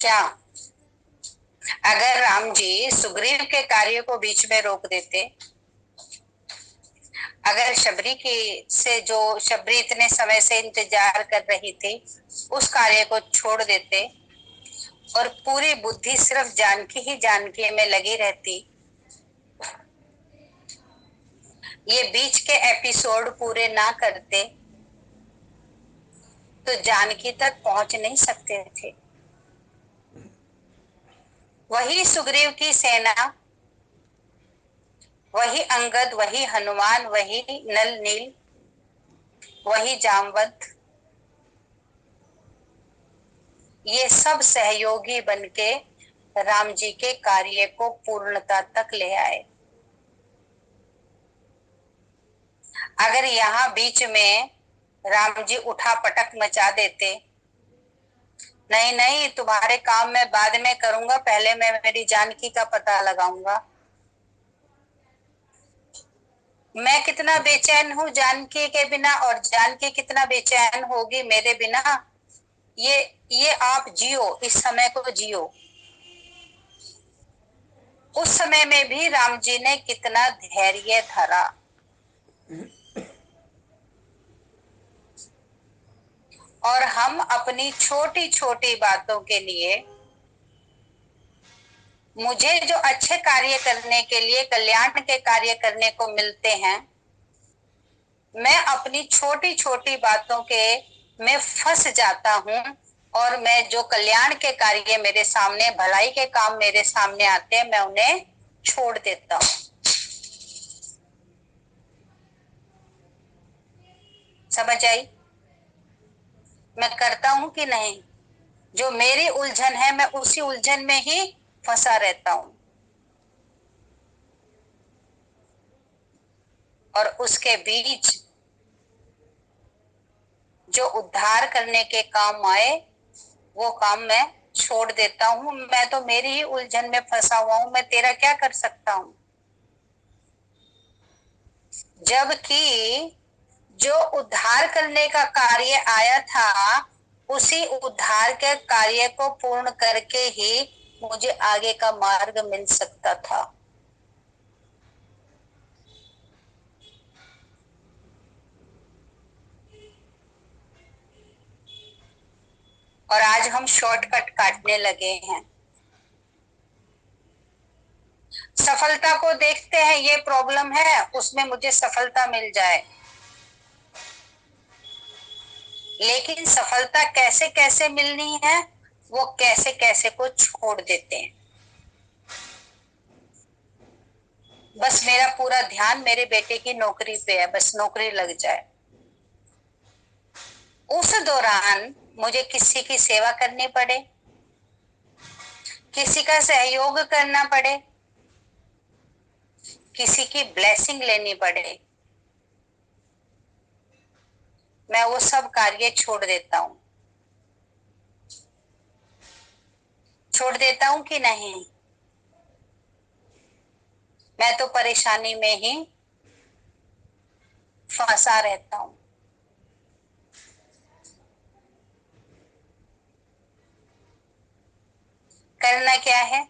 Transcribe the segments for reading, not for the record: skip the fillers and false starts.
क्या अगर राम जी सुग्रीव के कार्य को बीच में रोक देते, अगर शबरी इतने समय से इंतजार कर रही थी, उस कार्य को छोड़ देते और पूरी बुद्धि सिर्फ जानकी में लगी रहती, ये बीच के एपिसोड पूरे ना करते तो जानकी तक पहुंच नहीं सकते थे। वही सुग्रीव की सेना, वही अंगद, वही हनुमान, वही नल नील, वही जामवंत, ये सब सहयोगी बनके राम जी के कार्य को पूर्णता तक ले आए। अगर यहाँ बीच में राम जी उठा पटक मचा देते, नहीं नहीं तुम्हारे काम मैं बाद में करूंगा, पहले मैं मेरी जानकी का पता लगाऊंगा, मैं कितना बेचैन हूं जानकी के बिना और जानकी कितना बेचैन होगी मेरे बिना, ये आप जियो, इस समय को जियो। उस समय में भी राम जी ने कितना धैर्य धरा। और हम अपनी छोटी छोटी बातों के लिए, मुझे जो अच्छे कार्य करने के लिए, कल्याण के कार्य करने को मिलते हैं, मैं अपनी छोटी छोटी बातों के में फंस जाता हूं और मैं जो कल्याण के कार्य मेरे सामने, भलाई के काम मेरे सामने आते हैं, मैं उन्हें छोड़ देता हूं। समझ आई? मैं करता हूं कि नहीं? जो मेरी उलझन है मैं उसी उलझन में ही फंसा रहता हूं, और उसके बीच जो उद्धार करने के काम आए वो काम मैं छोड़ देता हूं। मैं तो मेरी ही उलझन में फंसा हुआ हूं, मैं तेरा क्या कर सकता हूं। जबकि जो उद्धार करने का कार्य आया था, उसी उद्धार के कार्य को पूर्ण करके ही मुझे आगे का मार्ग मिल सकता था। और आज हम शॉर्टकट काटने लगे हैं, सफलता को देखते हैं, ये प्रॉब्लम है, उसमें मुझे सफलता मिल जाए, लेकिन सफलता कैसे कैसे मिलनी है वो कैसे कैसे को छोड़ देते हैं। बस मेरा पूरा ध्यान मेरे बेटे की नौकरी पे है, बस नौकरी लग जाए। उस दौरान मुझे किसी की सेवा करनी पड़े, किसी का सहयोग करना पड़े, किसी की ब्लेसिंग लेनी पड़े, मैं वो सब कार्य छोड़ देता हूं। छोड़ देता हूं कि नहीं? मैं तो परेशानी में ही फंसा रहता हूं। करना क्या है?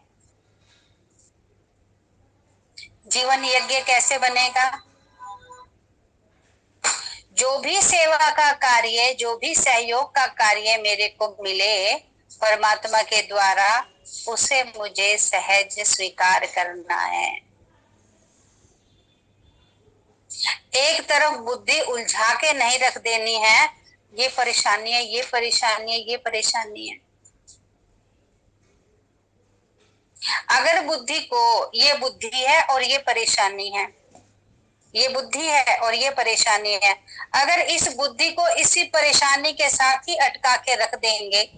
जीवन यज्ञ कैसे बनेगा? जो भी सेवा का कार्य, जो भी सहयोग का कार्य मेरे को मिले परमात्मा के द्वारा, उसे मुझे सहज स्वीकार करना है। एक तरफ बुद्धि उलझा के नहीं रख देनी है, ये परेशानी है, ये परेशानी है, ये परेशानी है। अगर बुद्धि को ये बुद्धि है और ये परेशानी है, ये बुद्धि है और ये परेशानी है, अगर इस बुद्धि को इसी परेशानी के साथ ही अटका के रख देंगे,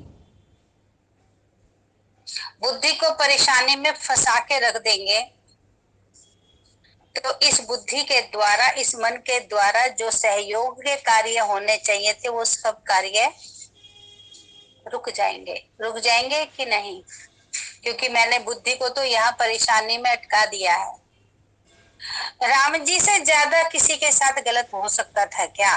बुद्धि को परेशानी में फंसा के रख देंगे, तो इस बुद्धि के द्वारा, इस मन के द्वारा जो सहयोग के कार्य होने चाहिए थे वो सब कार्य रुक जाएंगे। रुक जाएंगे कि नहीं? क्योंकि मैंने बुद्धि को तो यहाँ परेशानी में अटका दिया है। राम जी से ज्यादा किसी के साथ गलत हो सकता था क्या?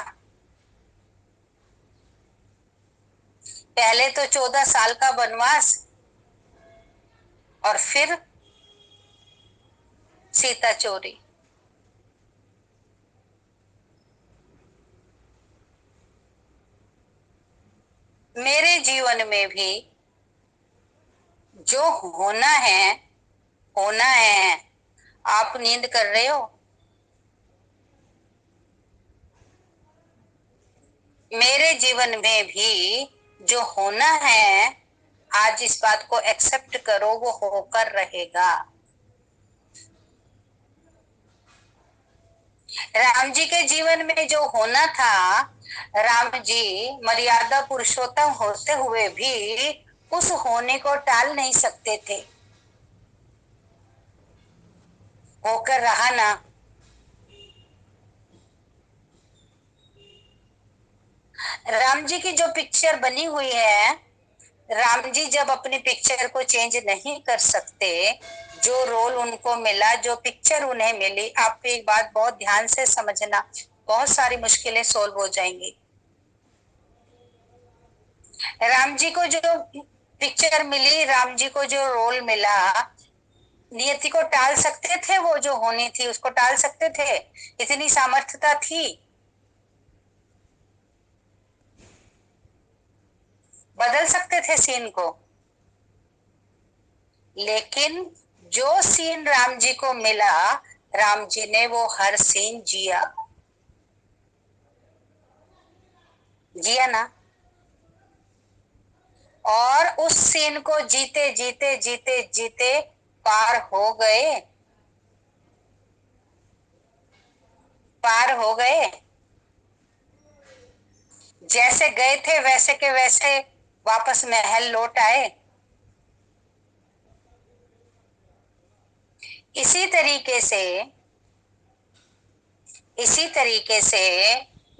पहले तो 14 साल का वनवास, और फिर सीता चोरी। मेरे जीवन में भी जो होना है। आप नींद कर रहे हो? मेरे जीवन में भी जो होना है, आज इस बात को एक्सेप्ट करो, वो होकर रहेगा। राम जी के जीवन में जो होना था, राम जी मर्यादा पुरुषोत्तम होते हुए भी उस होने को टाल नहीं सकते थे। होकर रहा ना। राम जी की जो पिक्चर बनी हुई है, राम जी जब अपनी पिक्चर को चेंज नहीं कर सकते, जो रोल उनको मिला, जो पिक्चर उन्हें मिली, आप एक बात बहुत ध्यान से समझना, बहुत सारी मुश्किलें सोल्व हो जाएंगी। राम जी को जो पिक्चर मिली, राम जी को जो रोल मिला, नियति को टाल सकते थे? वो जो होनी थी उसको टाल सकते थे? इतनी सामर्थ्यता थी? बदल सकते थे सीन को? लेकिन जो सीन राम जी को मिला, राम जी ने वो हर सीन जिया। जिया ना। और उस सीन को जीते जीते जीते जीते पार हो गए। पार हो गए। जैसे गए थे वैसे के वैसे वापस महल लौट आए। इसी तरीके से इसी तरीके से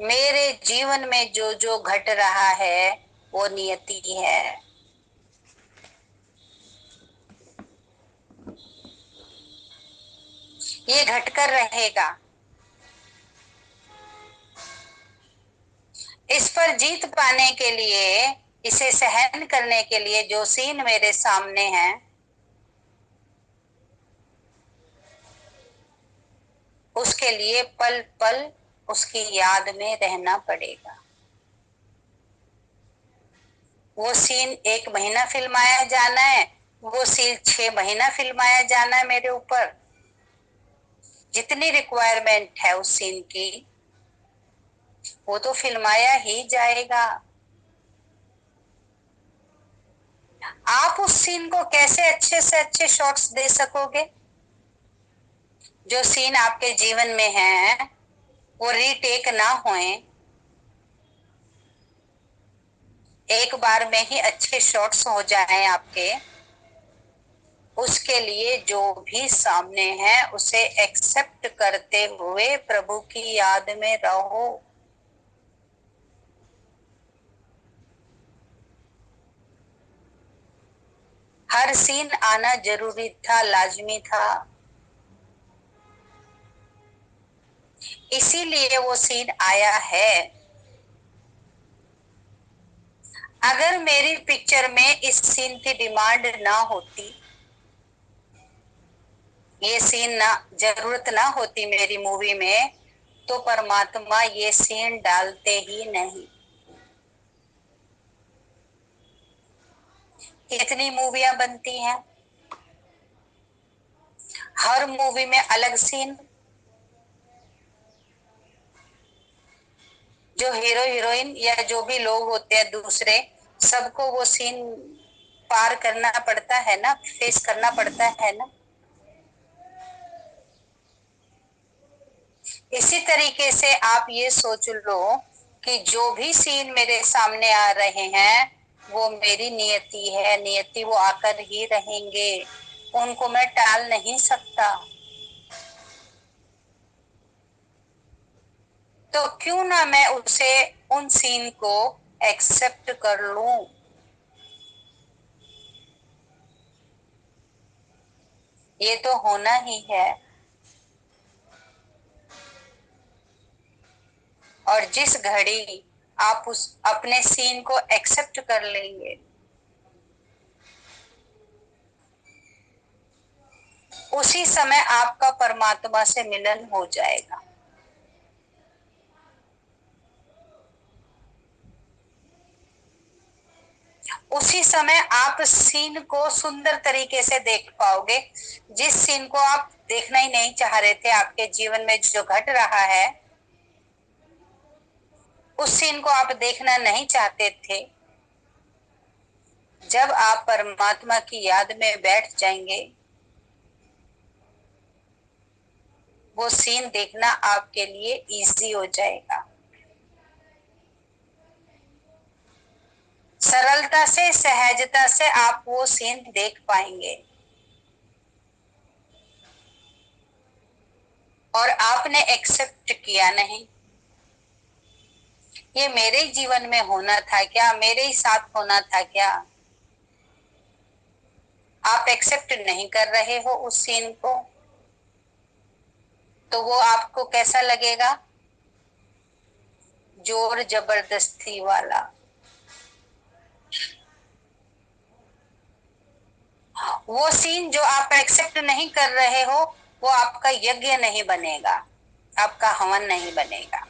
मेरे जीवन में जो जो घट रहा है, वो नियति है। ये घटकर रहेगा। इस पर जीत पाने के लिए, इसे सहन करने के लिए, जो सीन मेरे सामने है, उसके लिए पल पल उसकी याद में रहना पड़ेगा। वो सीन 1 महीना फिल्माया जाना है, वो सीन 6 महीना फिल्माया जाना है मेरे ऊपर। जितनी रिक्वायरमेंट है उस सीन की, वो तो फिल्माया ही जाएगा। आप उस सीन को कैसे अच्छे से अच्छे शॉट्स दे सकोगे? जो सीन आपके जीवन में है वो रीटेक ना होए, एक बार में ही अच्छे शॉट्स हो जाएं आपके। उसके लिए जो भी सामने है उसे एक्सेप्ट करते हुए प्रभु की याद में रहो। हर सीन आना जरूरी था, लाजमी था। इसीलिए वो सीन आया है। अगर मेरी पिक्चर में इस सीन की डिमांड ना होती, ये सीन ना जरूरत ना होती मेरी मूवी में, तो परमात्मा ये सीन डालते ही नहीं। कितनी मूवियां बनती हैं, हर मूवी में अलग सीन। जो हीरो हीरोइन या जो भी लोग होते हैं दूसरे, सबको वो सीन पार करना पड़ता है ना, फेस करना पड़ता है ना। इसी तरीके से आप ये सोच लो कि जो भी सीन मेरे सामने आ रहे हैं, वो मेरी नियति है, नियति वो आकर ही रहेंगे, उनको मैं टाल नहीं सकता। तो क्यों ना मैं उसे, उन सीन को एक्सेप्ट कर लूं। ये तो होना ही है। और जिस घड़ी आप उस अपने सीन को एक्सेप्ट कर लेंगे, उसी समय आपका परमात्मा से मिलन हो जाएगा। उसी समय आप सीन को सुंदर तरीके से देख पाओगे। जिस सीन को आप देखना ही नहीं चाह रहे थे, आपके जीवन में जो घट रहा है, उस सीन को आप देखना नहीं चाहते थे, जब आप परमात्मा की याद में बैठ जाएंगे, वो सीन देखना आपके लिए इजी हो जाएगा। सरलता से, सहजता से आप वो सीन देख पाएंगे। और आपने एक्सेप्ट किया नहीं। ये मेरे जीवन में होना था क्या, मेरे ही साथ होना था क्या? आप एक्सेप्ट नहीं कर रहे हो उस सीन को, तो वो आपको कैसा लगेगा? जोर जबरदस्ती वाला। वो सीन जो आप एक्सेप्ट नहीं कर रहे हो, वो आपका यज्ञ नहीं बनेगा, आपका हवन नहीं बनेगा।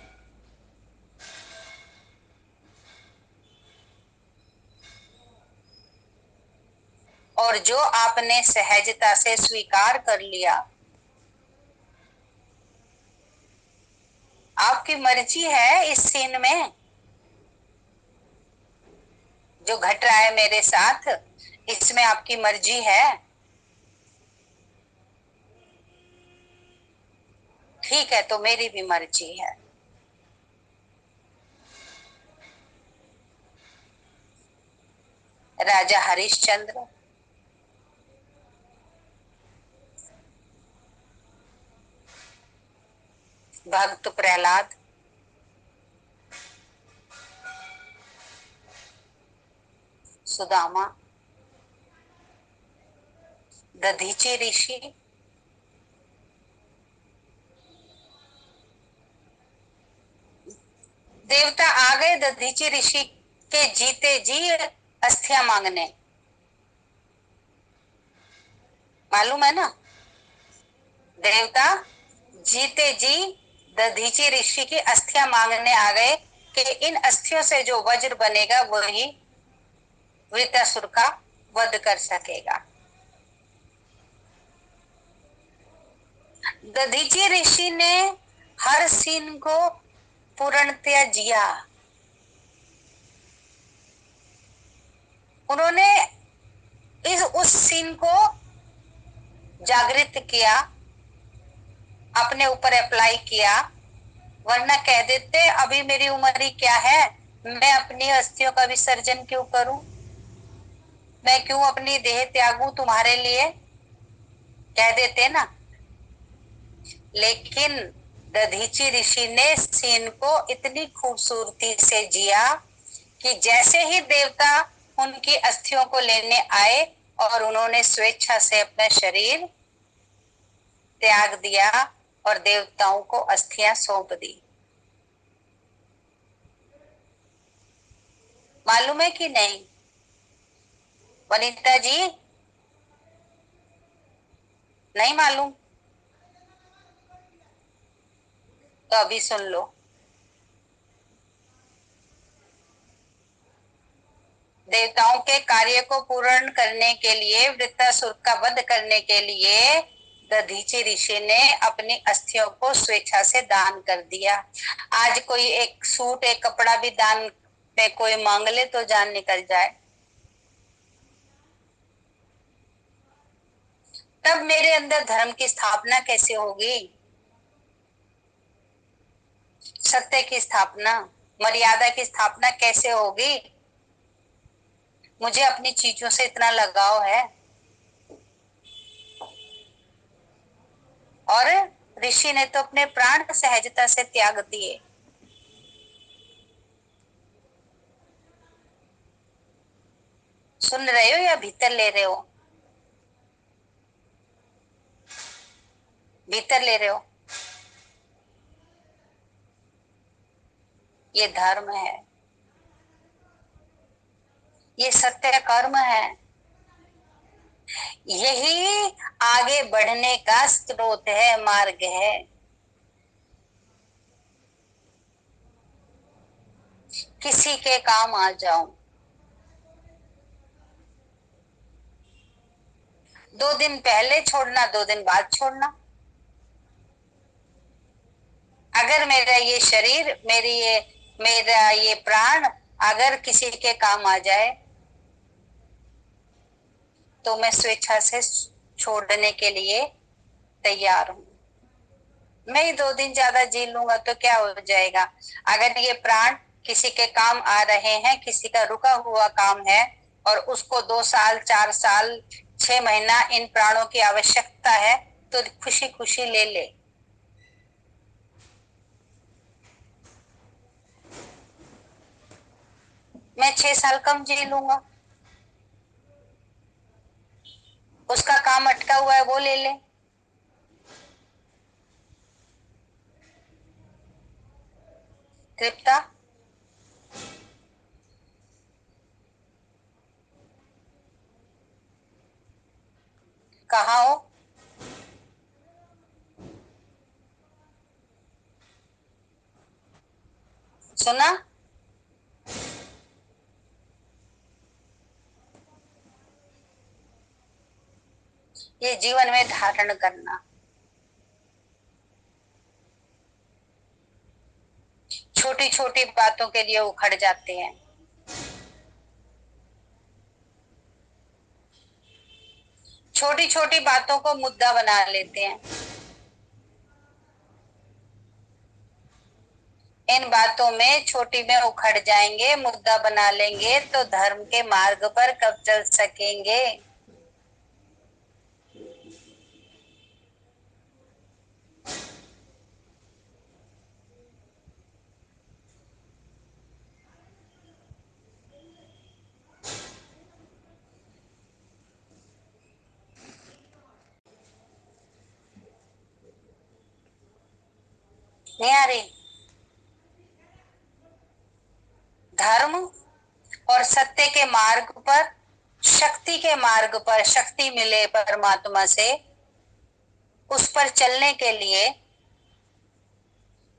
और जो आपने सहजता से स्वीकार कर लिया, आपकी मर्जी है इस सीन में जो घट रहा है मेरे साथ, इसमें आपकी मर्जी है। ठीक है, तो मेरी भी मर्जी है। राजा हरिश्चंद्र, भक्त प्रहलाद, सुदामा, दधीची ऋषि, देवता आ गए दधीची ऋषि के जीते जी अस्थियां मांगने। मालूम है ना? देवता जीते जी दधीची ऋषि की अस्थियां मांगने आ गए कि इन अस्थियों से जो वज्र बनेगा वही वृत्रासुर का वध कर सकेगा। दधीची ऋषि ने हर सीन को पूर्णतया जिया। उन्होंने उस सीन को जागृत किया, अपने ऊपर अप्लाई किया। वरना कह देते अभी मेरी उम्र ही क्या है, मैं अपनी अस्थियों का विसर्जन क्यों करूं, मैं क्यों अपनी देह त्यागूं तुम्हारे लिए, कह देते ना। लेकिन दधीची ऋषि ने सीन को इतनी खूबसूरती से जिया कि जैसे ही देवता उनकी अस्थियों को लेने आए और उन्होंने स्वेच्छा से अपना शरीर त्याग दिया और देवताओं को अस्थियां सौंप दी। मालूम है कि नहीं वनिता जी? नहीं मालूम? तो अभी सुन लो। देवताओं के कार्य को पूर्ण करने के लिए, वृत्रासुर का वध करने के लिए दधीची ऋषि ने अपनी अस्थियों को स्वेच्छा से दान कर दिया। आज कोई एक सूट, एक कपड़ा भी दान में कोई मांग ले तो जान निकल जाए। तब मेरे अंदर धर्म की स्थापना कैसे होगी? सत्य की स्थापना, मर्यादा की स्थापना कैसे होगी? मुझे अपनी चीजों से इतना लगाव है। और ऋषि ने तो अपने प्राण सहजता से त्याग दिए। सुन रहे हो या भीतर ले रहे हो? भीतर ले रहे हो? ये धर्म है, ये सत्य कर्म है। यही आगे बढ़ने का स्रोत है, मार्ग है। किसी के काम आ जाऊं, 2 दिन पहले छोड़ना, 2 दिन बाद छोड़ना। अगर मेरा ये शरीर, मेरा ये प्राण अगर किसी के काम आ जाए तो मैं स्वेच्छा से छोड़ने के लिए तैयार हूं। मैं ही 2 दिन ज्यादा जी लूंगा तो क्या हो जाएगा। अगर ये प्राण किसी के काम आ रहे हैं, किसी का रुका हुआ काम है और उसको 2 साल, 4 साल, 6 महीना इन प्राणों की आवश्यकता है, तो खुशी खुशी ले ले। मैं 6 साल कम जी लूंगा, उसका काम अटका हुआ है वो ले ले। कृपता कहाँ हो? सुना? ये जीवन में धारण करना। छोटी छोटी बातों के लिए उखड़ जाते हैं। छोटी छोटी बातों को मुद्दा बना लेते हैं। इन बातों में छोटी में उखड़ जाएंगे, मुद्दा बना लेंगे तो धर्म के मार्ग पर कब चल सकेंगे। नहीं आ रही? धर्म और सत्य के मार्ग पर, शक्ति के मार्ग पर, शक्ति मिले परमात्मा से, उस पर चलने के लिए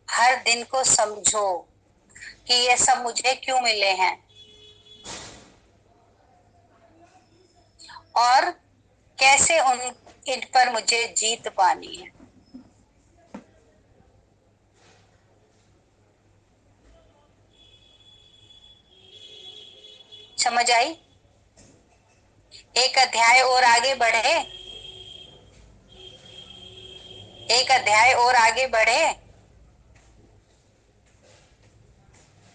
हर दिन को समझो कि ये सब मुझे क्यों मिले हैं और कैसे इन पर मुझे जीत पानी है। समझ आई? एक अध्याय और आगे बढ़े, एक अध्याय और आगे बढ़े।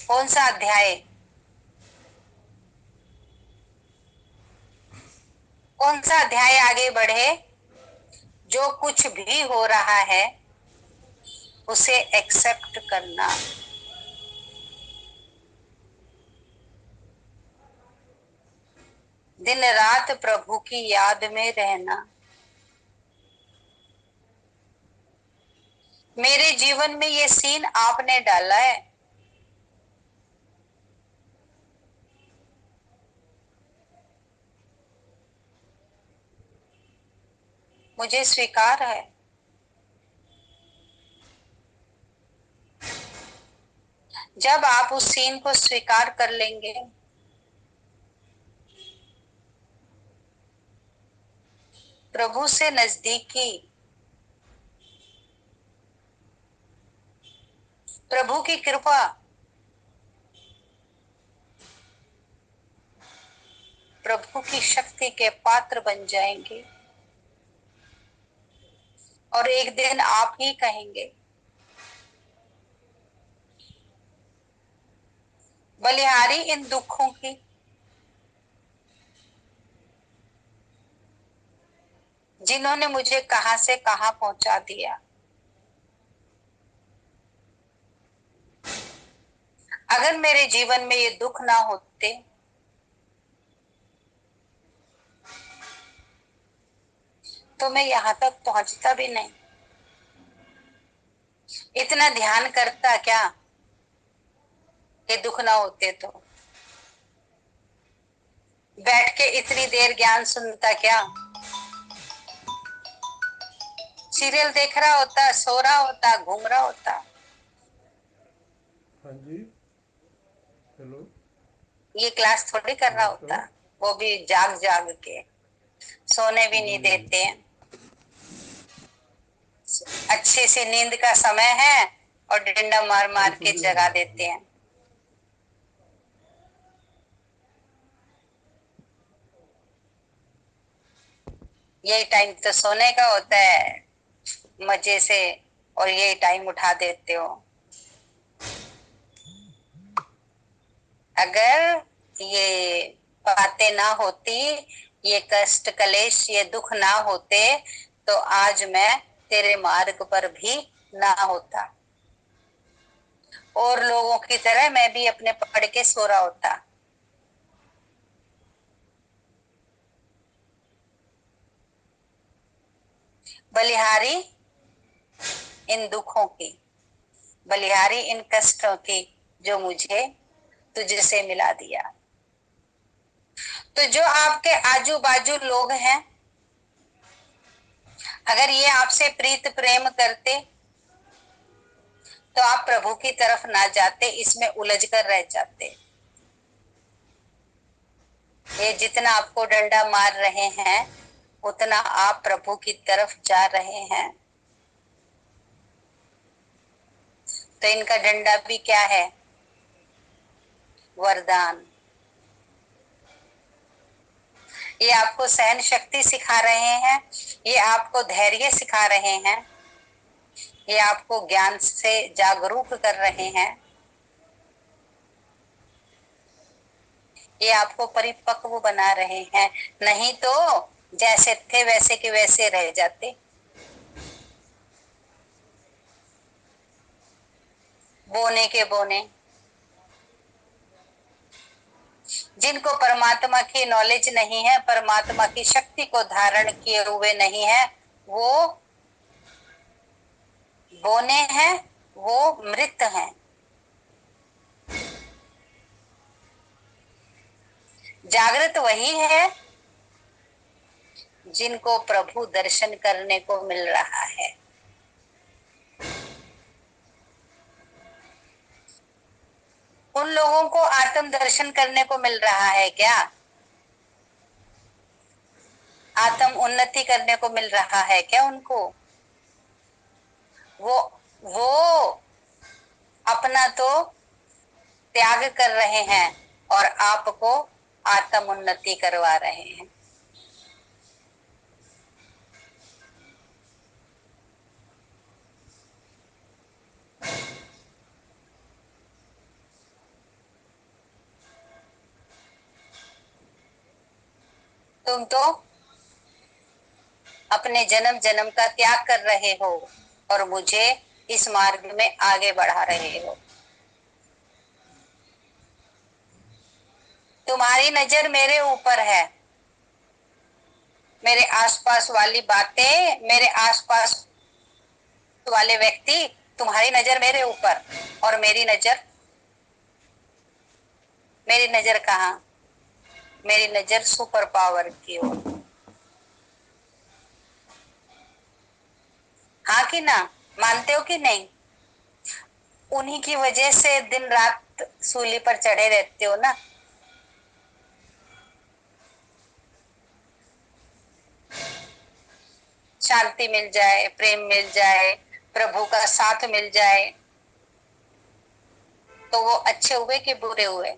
कौन सा अध्याय? कौन सा अध्याय आगे बढ़े? जो कुछ भी हो रहा है उसे एक्सेप्ट करना। दिन रात प्रभु की याद में रहना। मेरे जीवन में ये सीन आपने डाला है, मुझे स्वीकार है। जब आप उस सीन को स्वीकार कर लेंगे, प्रभु से नजदीकी, प्रभु की कृपा, प्रभु की शक्ति के पात्र बन जाएंगे और एक दिन आप ही कहेंगे, बलिहारी इन दुखों की, जिन्होंने मुझे कहां से कहां पहुंचा दिया। अगर मेरे जीवन में ये दुख ना होते तो मैं यहां तक पहुंचता भी नहीं। इतना ध्यान करता क्या, ये दुख ना होते तो बैठ के इतनी देर ज्ञान सुनता क्या। सीरियल देख रहा होता, सो रहा होता, घूम रहा होता। हाँ जी। हेलो। ये क्लास थोड़ी कर रहा होता, नमस्कार। वो भी जाग जाग के। सोने भी नहीं जी। देते हैं। अच्छी सी नींद का समय है और डंडा मार अभी मार सो के जाओ जगा ना। देते हैं। यही टाइम तो सोने का होता है मजे से, और यही टाइम उठा देते हो। अगर ये बातें ना होती, ये कष्ट कलेश ये दुख ना होते, तो आज मैं तेरे मार्ग पर भी ना होता, और लोगों की तरह मैं भी अपने पढ़ के सो रहा होता। बलिहारी इन दुखों की, बलिहारी इन कष्टों की, जो मुझे तुझसे मिला दिया। तो जो आपके आजू बाजू लोग हैं, अगर ये आपसे प्रीत प्रेम करते, तो आप प्रभु की तरफ ना जाते, इसमें उलझ कर रह जाते। ये जितना आपको डंडा मार रहे हैं, उतना आप प्रभु की तरफ जा रहे हैं। तो इनका डंडा भी क्या है? वरदान। ये आपको सहन शक्ति सिखा रहे हैं, ये आपको धैर्य सिखा रहे हैं, ये आपको ज्ञान से जागरूक कर रहे हैं, ये आपको परिपक्व बना रहे हैं। नहीं तो जैसे थे वैसे के वैसे रह जाते। बोने के बोने। जिनको परमात्मा की नॉलेज नहीं है, परमात्मा की शक्ति को धारण किए हुए नहीं है, वो बोने हैं, वो मृत हैं। जागृत वही है जिनको प्रभु दर्शन करने को मिल रहा है। उन लोगों को आत्म दर्शन करने को मिल रहा है क्या? आत्म उन्नति करने को मिल रहा है क्या उनको? वो वो अपना तो त्याग कर रहे हैं और आपको आत्म उन्नति करवा रहे हैं। तुम तो अपने जन्म जन्म का त्याग कर रहे हो और मुझे इस मार्ग में आगे बढ़ा रहे हो। तुम्हारी नजर मेरे ऊपर है, मेरे आसपास वाली बातें, मेरे आसपास वाले व्यक्ति, तुम्हारी नजर मेरे ऊपर, और मेरी नजर कहाँ? मेरी नजर सुपर पावर की ओर। हाँ कि ना? मानते हो कि नहीं? उन्हीं की वजह से दिन रात सूली पर चढ़े रहते हो ना। शांति मिल जाए, प्रेम मिल जाए, प्रभु का साथ मिल जाए, तो वो अच्छे हुए कि बुरे हुए?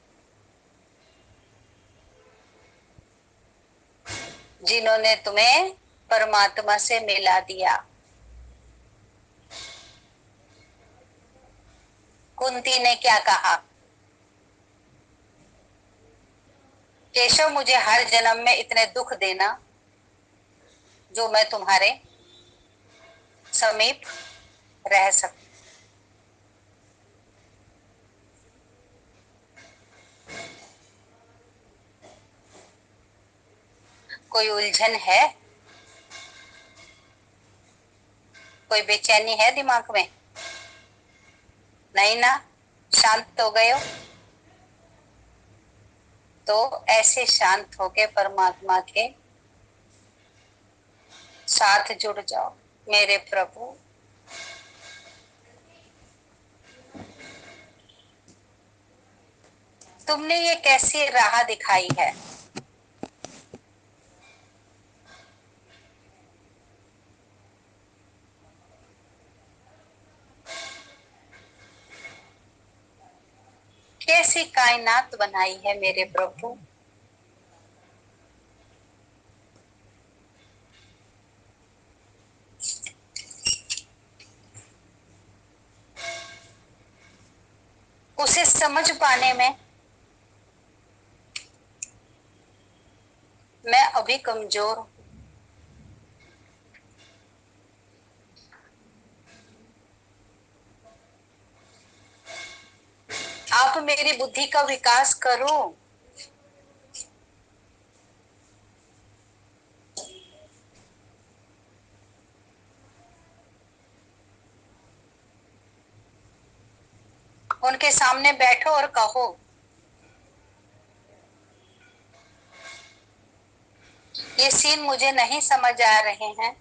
जिन्होंने तुम्हें परमात्मा से मिला दिया। कुंती ने क्या कहा? केशव, मुझे हर जन्म में इतने दुख देना जो मैं तुम्हारे समीप रह सकूं। कोई उलझन है? कोई बेचैनी है दिमाग में? नहीं ना? शांत हो गए हो? तो ऐसे शांत होके परमात्मा के साथ जुड़ जाओ। मेरे प्रभु, तुमने ये कैसी राह दिखाई है। कैसी कायनात बनाई है मेरे प्रभु। उसे समझ पाने में मैं अभी कमजोर हूं। आप मेरी बुद्धि का विकास करो। उनके सामने बैठो और कहो, ये सीन मुझे नहीं समझ आ रहे हैं,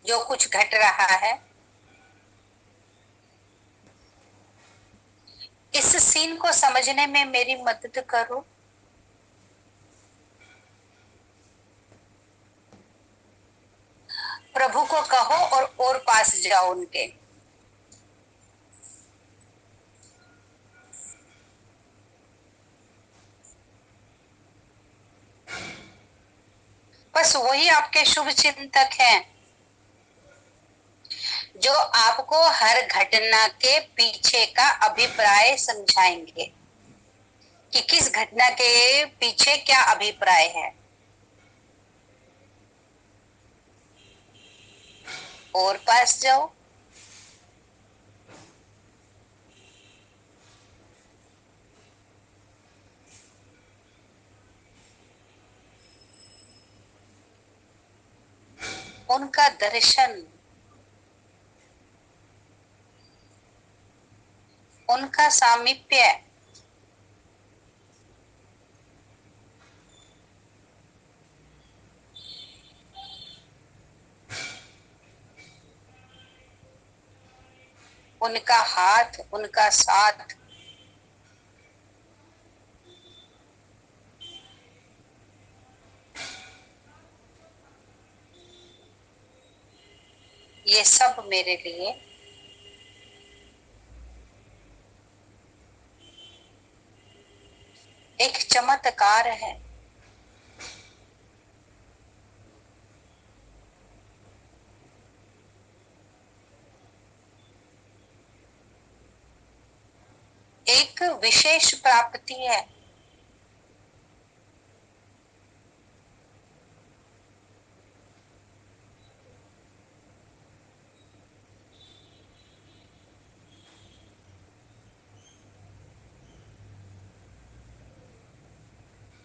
जो कुछ घट रहा है। इस सीन को समझने में मेरी मदद करो। प्रभु को कहो और पास जाओ उनके। बस वही आपके शुभ चिंतक हैं, जो आपको हर घटना के पीछे का अभिप्राय समझाएंगे कि किस घटना के पीछे क्या अभिप्राय है। और पास जाओ। उनका दर्शन, उनका सामीप्य, उनका हाथ, उनका साथ, ये सब मेरे लिए एक चमत्कार है। एक विशेष प्राप्ति है।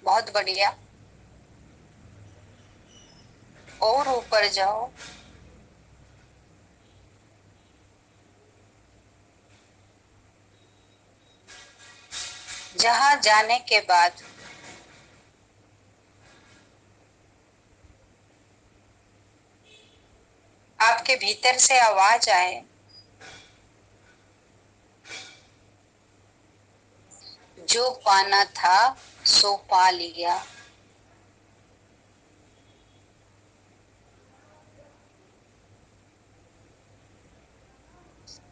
बहुत बढ़िया। और ऊपर जाओ। जहां जाने के बाद आपके भीतर से आवाज आए, जो पाना था सो पा लिया।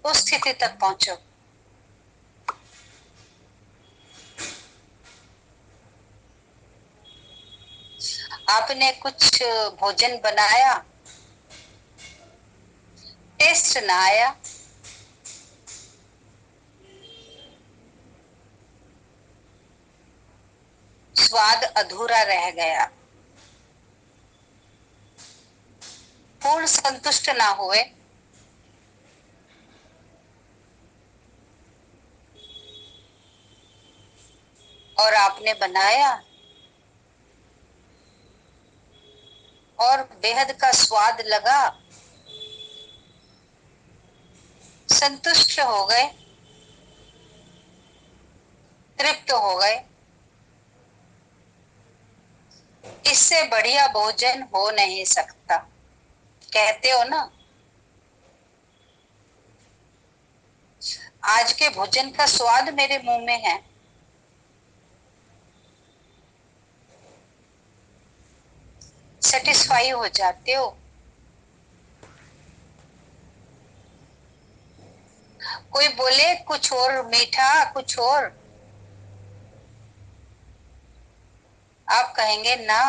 उस स्थिति तक पहुंचो। आपने कुछ भोजन बनाया, टेस्ट ना आया, स्वाद अधूरा रह गया, पूर्ण संतुष्ट ना हुए, और आपने बनाया और बेहद का स्वाद लगा, संतुष्ट हो गए, तृप्त हो गए। इससे बढ़िया भोजन हो नहीं सकता। कहते हो ना, आज के भोजन का स्वाद मेरे मुंह में है। सेटिस्फाई हो जाते हो। कोई बोले कुछ और मीठा, कुछ और, आप कहेंगे ना,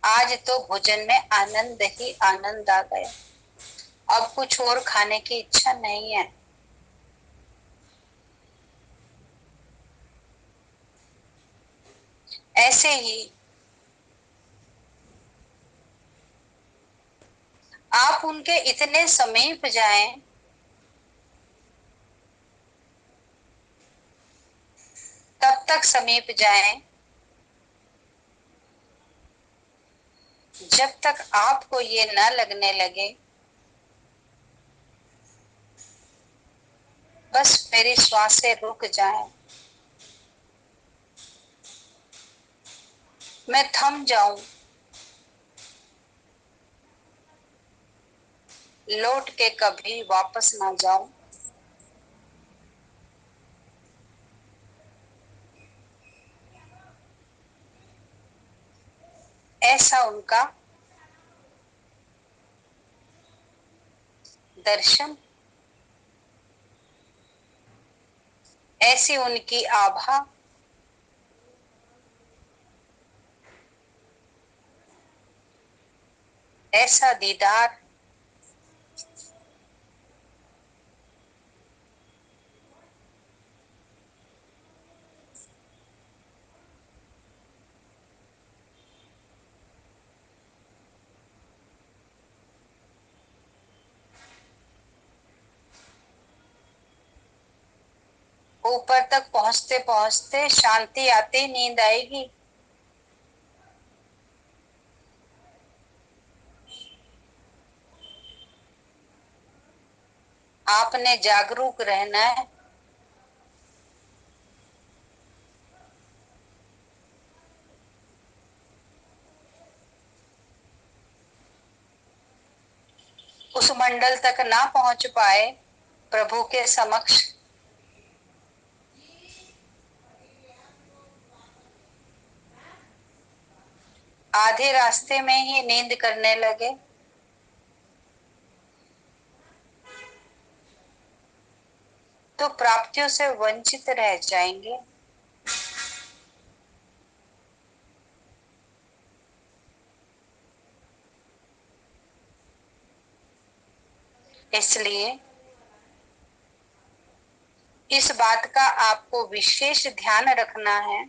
आज तो भोजन में आनंद ही आनंद आ गया, अब कुछ और खाने की इच्छा नहीं है। ऐसे ही आप उनके इतने समीप जाएं, तब तक समीप जाएं जब तक आपको ये न लगने लगे बस मेरी श्वासें रुक जाएं, मैं थम जाऊं, लौट के कभी वापस ना जाऊं। ऐसा उनका दर्शन, ऐसी उनकी आभा, ऐसा दीदार, ऊपर तक पहुंचते पहुंचते शांति आती नींद आएगी। आपने जागरूक रहना है। उस मंडल तक ना पहुंच पाए प्रभु के समक्ष, आधे रास्ते में ही नींद करने लगे, तो प्राप्तियों से वंचित रह जाएंगे। इसलिए इस बात का आपको विशेष ध्यान रखना है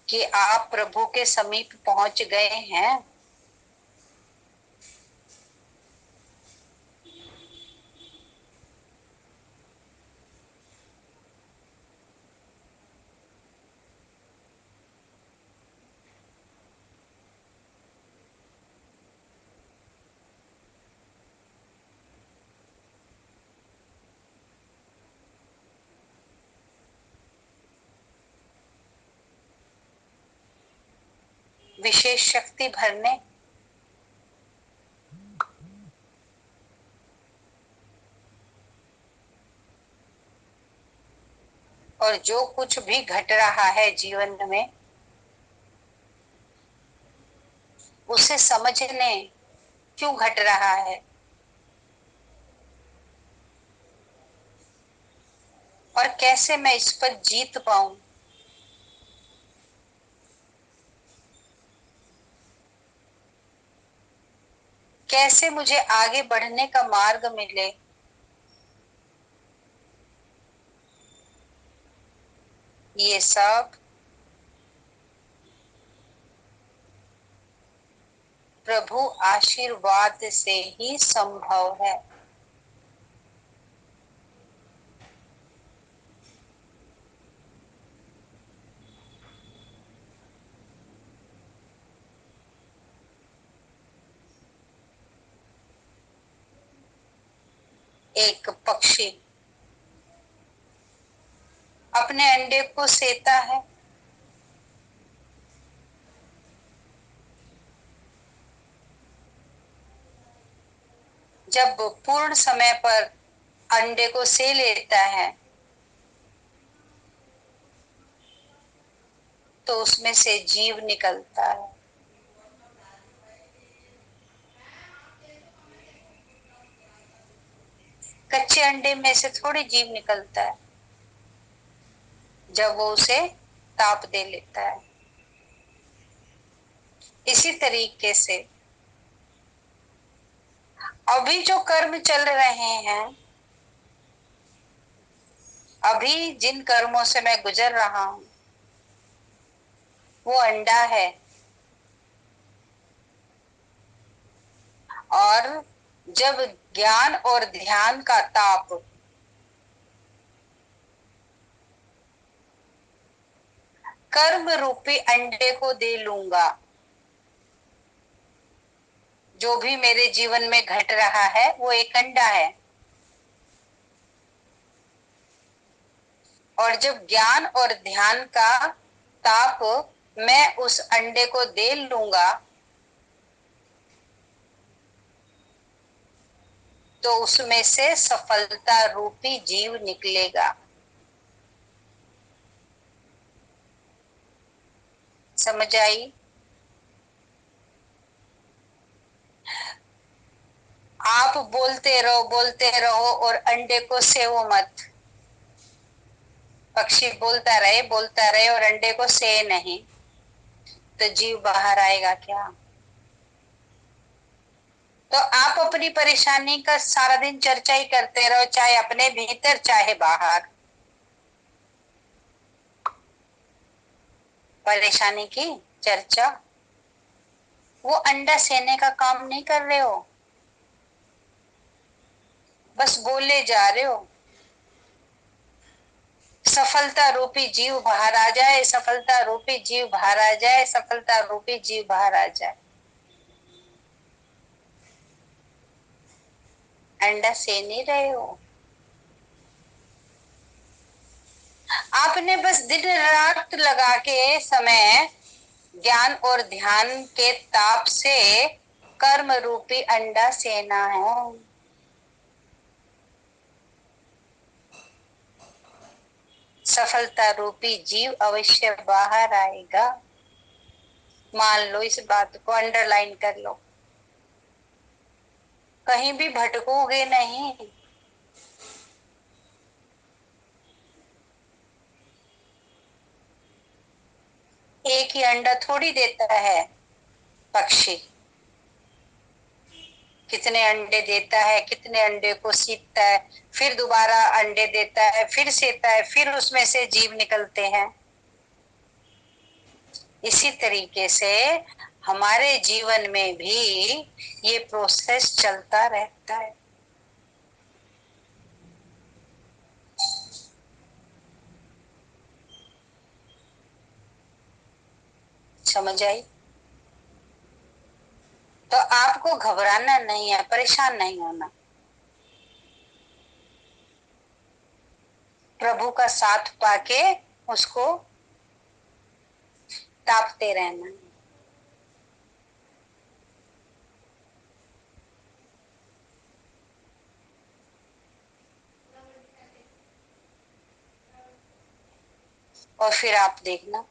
कि आप प्रभु के समीप पहुंच गए हैं। विशेष शक्ति भरने और जो कुछ भी घट रहा है जीवन में उसे समझने, क्यों घट रहा है और कैसे मैं इस पर जीत पाऊं। कैसे मुझे आगे बढ़ने का मार्ग मिले। ये सब प्रभु आशीर्वाद से ही संभव है। एक पक्षी अपने अंडे को सेता है, जब पूर्ण समय पर अंडे को से लेता है तो उसमें से जीव निकलता है। कच्चे अंडे में से थोड़ी जीव निकलता है जब वो उसे ताप दे लेता है। इसी तरीके से अभी जो कर्म चल रहे हैं, अभी जिन कर्मों से मैं गुजर रहा हूं, वो अंडा है। और जब ज्ञान और ध्यान का ताप कर्म रूपी अंडे को दे लूंगा, जो भी मेरे जीवन में घट रहा है वो एक अंडा है। और जब ज्ञान और ध्यान का ताप मैं उस अंडे को दे लूंगा तो उसमें से सफलता रूपी जीव निकलेगा। समझ आई? आप बोलते रहो और अंडे को सेवो मत। पक्षी बोलता रहे और अंडे को से नहीं, तो जीव बाहर आएगा क्या? तो आप अपनी परेशानी का सारा दिन चर्चा ही करते रहो, चाहे अपने भीतर चाहे बाहर। परेशानी की चर्चा, वो अंडा सेने का काम नहीं कर रहे हो, बस बोले जा रहे हो। सफलता रूपी जीव बाहर आ जाए, सफलता रूपी जीव बाहर आ जाए, सफलता रूपी जीव बाहर आ जाए। अंडा से नहीं रहे हो। आपने बस दिन रात लगा के समय ज्ञान और ध्यान के ताप से कर्म रूपी अंडा सेना है। सफलता रूपी जीव अवश्य बाहर आएगा। मान लो, इस बात को अंडरलाइन कर लो, कहीं भी भटकोगे नहीं। एक ही अंडा थोड़ी देता है पक्षी, कितने अंडे देता है, कितने अंडे को सीखता है, फिर दोबारा अंडे देता है, फिर सेता है, फिर उसमें से जीव निकलते हैं। इसी तरीके से हमारे जीवन में भी ये प्रोसेस चलता रहता है। समझ आई? तो आपको घबराना नहीं है, परेशान नहीं होना, प्रभु का साथ पाके उसको तापते रहना। और फिर आप देखना